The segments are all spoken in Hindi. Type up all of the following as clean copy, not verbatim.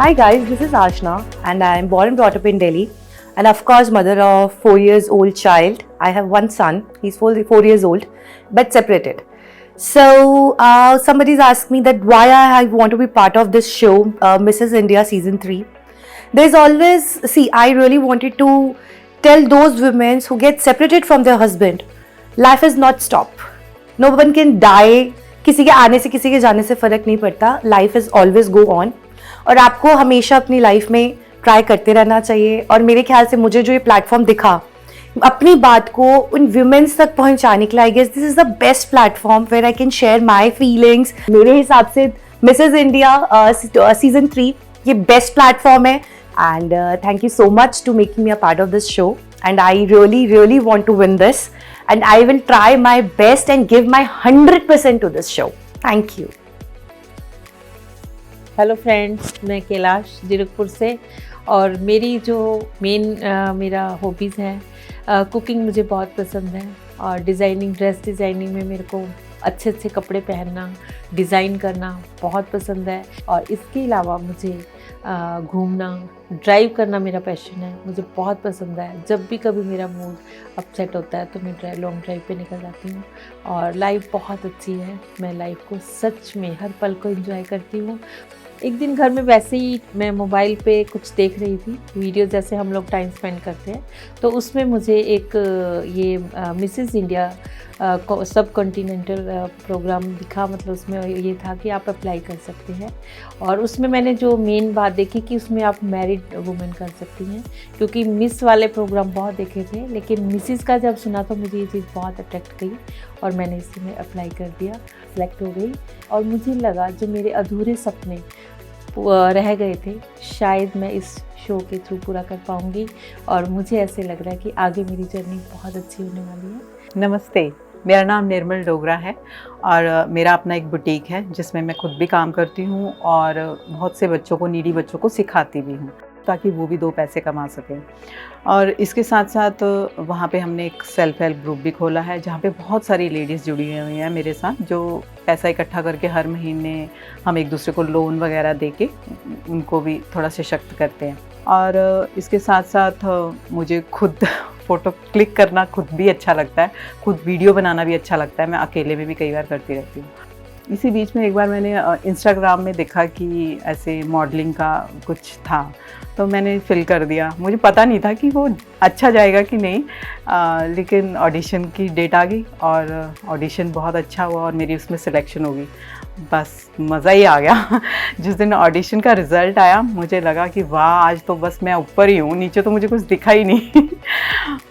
Hi guys, this is Ashna and I am born and brought up in Delhi and of course mother of 4 years old child. I have one son, he's 4 years old but separated. So somebody's asked me that why I want to be part of this show, Mrs. India season 3. There's always, I really wanted to tell those women who get separated from their husband, life is not stop. No one can die. किसी के आने से किसी के जाने से फ़र्क नहीं पड़ता. Life is always go on और आपको हमेशा अपनी लाइफ में ट्राई करते रहना चाहिए. और मेरे ख्याल से मुझे जो ये प्लेटफॉर्म दिखा अपनी बात को उन वुमेन्स तक पहुंचाने के लिए, I guess this is the best platform where I can share my feelings. मेरे हिसाब से मिसेज इंडिया सीजन 3 ये बेस्ट प्लेटफॉर्म है. And thank you so much to making me a part of this show and I really want to win this and I will try my best and give my 100% to this show. Thank you. Hello friends, मैं कैलाश जीरकपुर से और मेरी जो मेरा हॉबीज़ हैं, कुकिंग मुझे बहुत पसंद है और डिज़ाइनिंग, ड्रेस डिज़ाइनिंग में मेरे को अच्छे अच्छे कपड़े पहनना, डिज़ाइन करना बहुत पसंद है. और इसके अलावा मुझे घूमना, ड्राइव करना मेरा पैशन है, मुझे बहुत पसंद है. जब भी कभी मेरा मूड अपसेट होता है तो मैं लॉन्ग ड्राइव पे निकल जाती हूँ. और लाइफ बहुत अच्छी है, मैं लाइफ को सच में हर पल को एंजॉय करती हूँ. एक दिन घर में वैसे ही मैं मोबाइल पे कुछ देख रही थी, वीडियो जैसे हम लोग टाइम स्पेंड करते हैं, तो उसमें मुझे एक ये मिसेस इंडिया सब कॉन्टिनेंटल प्रोग्राम दिखा. मतलब उसमें ये था कि आप अप्लाई कर सकते हैं. और उसमें मैंने जो मेन बात देखी कि उसमें आप मैरिड वुमेन कर सकती हैं, क्योंकि मिस वाले प्रोग्राम बहुत देखे थे लेकिन मिसिस का जब सुना तो मुझे ये चीज़ बहुत अट्रैक्ट की और मैंने इसमें अप्लाई कर दिया, सिलेक्ट हो गई. और मुझे लगा जो मेरे अधूरे सपने रह गए थे शायद मैं इस शो के थ्रू पूरा कर पाऊँगी. और मुझे ऐसे लग रहा है कि आगे मेरी जर्नी बहुत अच्छी होने वाली है. नमस्ते, मेरा नाम निर्मल डोगरा है और मेरा अपना एक बुटीक है जिसमें मैं खुद भी काम करती हूँ और बहुत से बच्चों को, नीडी बच्चों को सिखाती भी हूँ ताकि वो भी 2 पैसे कमा सकें. और इसके साथ साथ वहाँ पे हमने एक सेल्फ हेल्प ग्रुप भी खोला है जहाँ पे बहुत सारी लेडीज़ जुड़ी हुई हैं मेरे साथ, जो पैसा इकट्ठा करके हर महीने हम एक दूसरे को लोन वगैरह दे के उनको भी थोड़ा सशक्त करते हैं. और इसके साथ साथ मुझे खुद फ़ोटो क्लिक करना खुद भी अच्छा लगता है, खुद वीडियो बनाना भी अच्छा लगता है. मैं अकेले में भी कई बार करती रहती हूँ. इसी बीच में एक बार मैंने इंस्टाग्राम में देखा कि ऐसे मॉडलिंग का कुछ था तो मैंने फिल कर दिया. मुझे पता नहीं था कि वो अच्छा जाएगा कि नहीं, लेकिन ऑडिशन की डेट आ गई और ऑडिशन बहुत अच्छा हुआ और मेरी उसमें सिलेक्शन हो गई. बस मज़ा ही आ गया. जिस दिन ऑडिशन का रिज़ल्ट आया मुझे लगा कि वाह, आज तो बस मैं ऊपर ही हूँ, नीचे तो मुझे कुछ दिखा ही नहीं.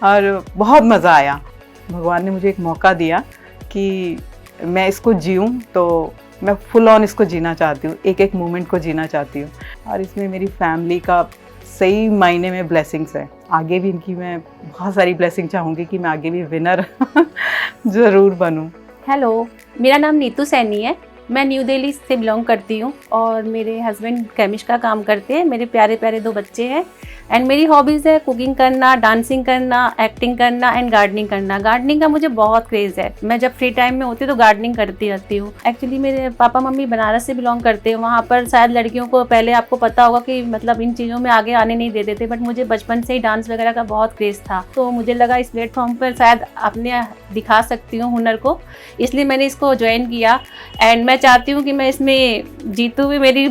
और बहुत मज़ा आया. भगवान ने मुझे एक मौका दिया कि मैं इसको जीऊँ, तो मैं फुल ऑन इसको जीना चाहती हूँ, एक एक मोमेंट को जीना चाहती हूँ. और इसमें मेरी फैमिली का सही मायने में ब्लेसिंग्स है. आगे भी इनकी मैं बहुत सारी ब्लेसिंग चाहूँगी कि मैं आगे भी विनर ज़रूर बनूँ. हेलो, मेरा नाम नीतू सैनी है. मैं न्यू दिल्ली से बिलोंग करती हूँ और मेरे हस्बैंड केमिस्ट का काम करते हैं. मेरे प्यारे प्यारे 2 बच्चे हैं. एंड मेरी हॉबीज़ है कुकिंग करना, डांसिंग करना, एक्टिंग करना एंड गार्डनिंग करना. गार्डनिंग का मुझे बहुत क्रेज़ है. मैं जब फ्री टाइम में होती हूँ तो गार्डनिंग करती रहती हूँ. एक्चुअली मेरे पापा मम्मी बनारस से बिलोंग करते हैं. वहाँ पर शायद लड़कियों को, पहले आपको पता होगा कि मतलब इन चीज़ों में आगे आने नहीं देते थे, बट मुझे बचपन से ही डांस वगैरह का बहुत क्रेज़ था. तो मुझे लगा इस प्लेटफॉर्म पर शायद अपने दिखा सकती हूँ हुनर को, इसलिए मैंने इसको ज्वाइन किया. एंड मैं चाहती हूँ कि मैं इसमें जीतूँ भी. मेरी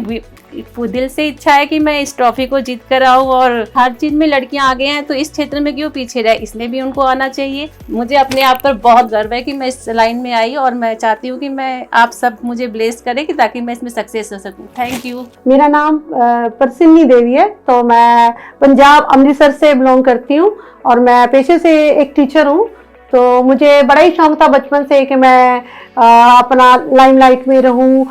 दिल से इच्छा है कि मैं इस ट्रॉफी को जीत कर आऊँ. और हर चीज़ में लड़कियां आगे हैं तो इस क्षेत्र में क्यों पीछे रहे, इसलिए भी उनको आना चाहिए. मुझे अपने आप पर बहुत गर्व है कि मैं इस लाइन में आई और मैं चाहती हूँ कि मैं आप सब मुझे ब्लेस करें कि ताकि मैं इसमें सक्सेस हो सकूँ. Thank you. मेरा नाम परसिन्नी देवी है. तो मैं पंजाब अमृतसर से बिलोंग करती हूँ और मैं पेशे से एक टीचर हूँ. तो मुझे बड़ा ही शौक था बचपन से कि मैं अपना लाइमलाइट में रहूं,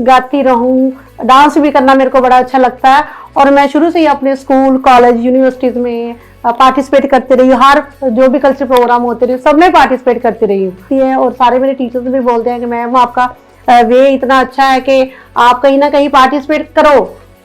गाती रहूं. डांस भी करना मेरे को बड़ा अच्छा लगता है और मैं शुरू से ही अपने स्कूल, कॉलेज, यूनिवर्सिटीज़ में पार्टिसिपेट करती रही हूँ. हर जो भी कल्चर प्रोग्राम होते रहे सब में पार्टिसिपेट करती रही हूँ. और सारे मेरे टीचर्स भी बोलते हैं कि मैम आपका वे इतना अच्छा है कि आप कहीं ना कहीं पार्टिसिपेट करो,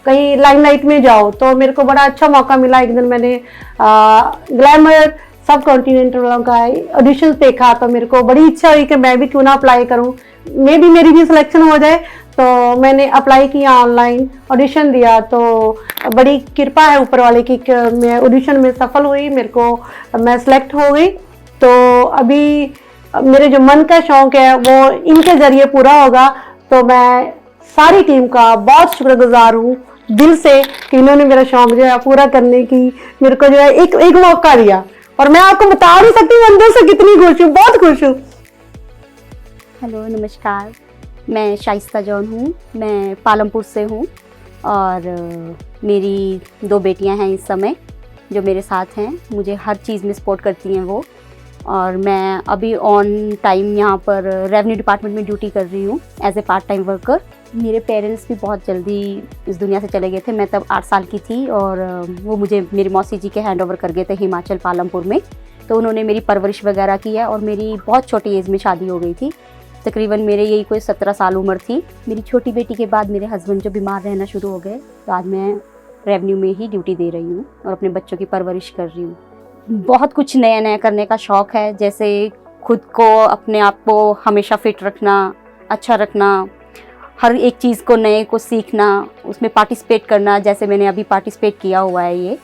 कहीं लाइमलाइट में जाओ. तो मेरे को बड़ा अच्छा मौका मिला. एक दिन मैंने ग्लैमर सब कॉन्टिनेंटल वालों का ऑडिशंस देखा तो मेरे को बड़ी इच्छा हुई कि मैं भी क्यों ना अप्लाई करूं, मे भी मेरी भी सिलेक्शन हो जाए तो मैंने अप्लाई किया ऑनलाइन, ऑडिशन दिया, तो बड़ी कृपा है ऊपर वाले की कि मैं ऑडिशन में सफल हुई, मैं सेलेक्ट हो गई। तो अभी मेरे जो मन का शौक है वो इनके ज़रिए पूरा होगा। तो मैं सारी टीम का बहुत शुक्रगुजार हूँ दिल से कि इन्होंने मेरा शौक जो है पूरा करने की मेरे को जो है एक मौका दिया। और मैं आपको बता नहीं सकती मैं अंदर से कितनी खुश हूँ, बहुत खुश हूँ। हेलो, नमस्कार। मैं शाइस्ता जॉन हूँ, मैं पालमपुर से हूँ और मेरी 2 बेटियाँ हैं इस समय जो मेरे साथ हैं। मुझे हर चीज़ में सपोर्ट करती हैं वो। और मैं अभी ऑन टाइम यहाँ पर रेवेन्यू डिपार्टमेंट में ड्यूटी कर रही हूँ as a part time worker. मेरे पेरेंट्स भी बहुत जल्दी इस दुनिया से चले गए थे। मैं तब 8 साल की थी और वो मुझे मेरी मौसी जी के हैंड ओवर कर गए थे हिमाचल पालमपुर में। तो उन्होंने मेरी परवरिश वगैरह की है और मेरी बहुत छोटी एज में शादी हो गई थी। तकरीबन मेरे यही कोई 17 साल उम्र थी। मेरी छोटी बेटी के बाद मेरे हस्बैंड जो बीमार रहना शुरू हो गए, तो आज मैं रेवेन्यू में ही ड्यूटी दे रही हूँ और अपने बच्चों की परवरिश कर रही हूँ। बहुत कुछ नया नया करने का शौक़ है, जैसे खुद को अपने आप को हमेशा फिट रखना, अच्छा रखना, हर एक चीज़ को नए को सीखना, उसमें पार्टिसिपेट करना। जैसे मैंने अभी पार्टिसिपेट किया हुआ है ये,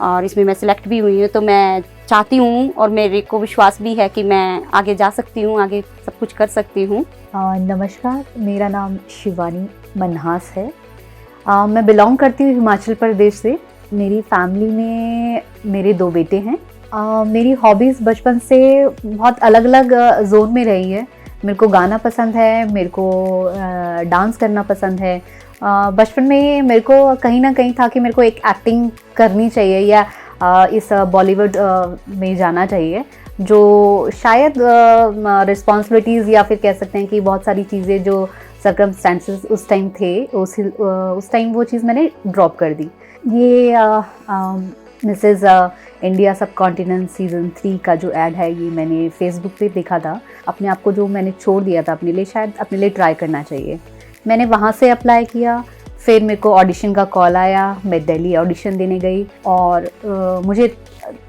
और इसमें मैं सिलेक्ट भी हुई हूँ। तो मैं चाहती हूँ और मेरे को विश्वास भी है कि मैं आगे जा सकती हूँ, आगे सब कुछ कर सकती हूँ। नमस्कार, मेरा नाम शिवानी मनहास है। मैं बिलोंग करती हूँ हिमाचल प्रदेश से। मेरी फैमिली में मेरे 2 बेटे हैं। मेरी हॉबीज़ बचपन से बहुत अलग अलग जोन में रही है। मेरे को गाना पसंद है, मेरे को डांस करना पसंद है। बचपन में मेरे को कहीं ना कहीं था कि मेरे को एक एक्टिंग करनी चाहिए या इस बॉलीवुड में जाना चाहिए, जो शायद रिस्पॉन्सिबिलिटीज़ या फिर कह सकते हैं कि बहुत सारी चीज़ें जो सर्कमस्टेंसेस उस टाइम थे, उस टाइम वो चीज़ मैंने ड्रॉप कर दी। ये मिसेज़ इंडिया सब कॉन्टिनेंट सीज़न 3 का जो ऐड है, ये मैंने फेसबुक पे देखा था। अपने आप को जो मैंने छोड़ दिया था अपने लिए, शायद अपने लिए ट्राई करना चाहिए। मैंने वहाँ से अप्लाई किया, फिर मेरे को ऑडिशन का कॉल आया, मैं दिल्ली ऑडिशन देने गई और मुझे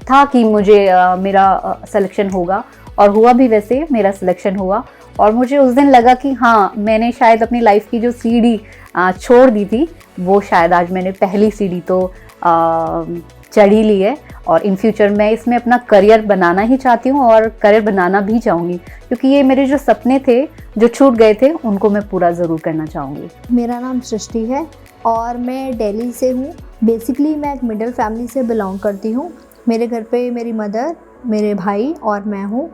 था कि मुझे मेरा सिलेक्शन होगा, और हुआ भी। वैसे मेरा सिलेक्शन हुआ और मुझे उस दिन लगा कि हाँ, मैंने शायद अपनी लाइफ की जो सीढ़ी छोड़ दी थी, वो शायद आज मैंने पहली सीढ़ी तो चढ़ ही ली है। और इन फ्यूचर मैं इसमें अपना करियर बनाना ही चाहती हूँ और करियर बनाना भी चाहूँगी, क्योंकि ये मेरे जो सपने थे जो छूट गए थे, उनको मैं पूरा ज़रूर करना चाहूँगी। मेरा नाम सृष्टि है और मैं दिल्ली से हूँ। बेसिकली मैं एक मिडिल फैमिली से बिलोंग करती हूँ। मेरे घर पे मेरी मदर, मेरे भाई और मैं हूँ।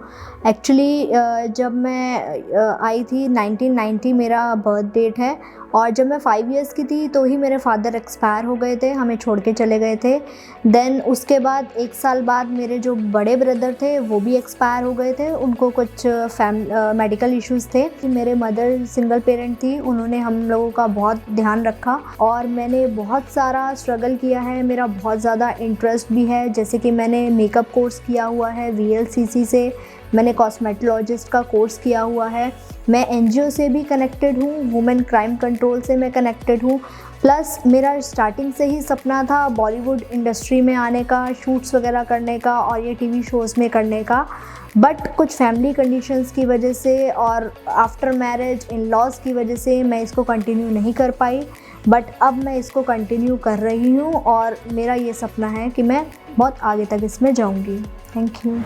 एक्चुअली जब मैं आई थी 1990 मेरा बर्थ डेट है, और जब मैं 5 इयर्स की थी तो ही मेरे फादर एक्सपायर हो गए थे, हमें छोड़ के चले गए थे। देन उसके बाद 1 साल बाद मेरे जो बड़े ब्रदर थे वो भी एक्सपायर हो गए थे, उनको कुछ मेडिकल इश्यूज़ थे। मेरे मदर सिंगल पेरेंट थी, उन्होंने हम लोगों का बहुत ध्यान रखा और मैंने बहुत सारा स्ट्रगल किया है। मेरा बहुत ज़्यादा इंटरेस्ट भी है, जैसे कि मैंने मेकअप कोर्स किया हुआ है VLCC से, मैंने कॉस्मेटोलॉजिस्ट का कोर्स किया हुआ है, मैं NGO से भी कनेक्टेड हूँ, वुमेन क्राइम कंट्रोल से मैं कनेक्टेड हूँ। प्लस मेरा स्टार्टिंग से ही सपना था बॉलीवुड इंडस्ट्री में आने का, शूट्स वगैरह करने का और ये TV शोज़ में करने का। बट कुछ फैमिली कंडीशंस की वजह से और आफ्टर मैरिज इन लॉज की वजह से मैं इसको कंटिन्यू नहीं कर पाई। बट अब मैं इसको कंटिन्यू कर रही हूँ और मेरा ये सपना है कि मैं बहुत आगे तक इसमें जाऊँगी। Thank you.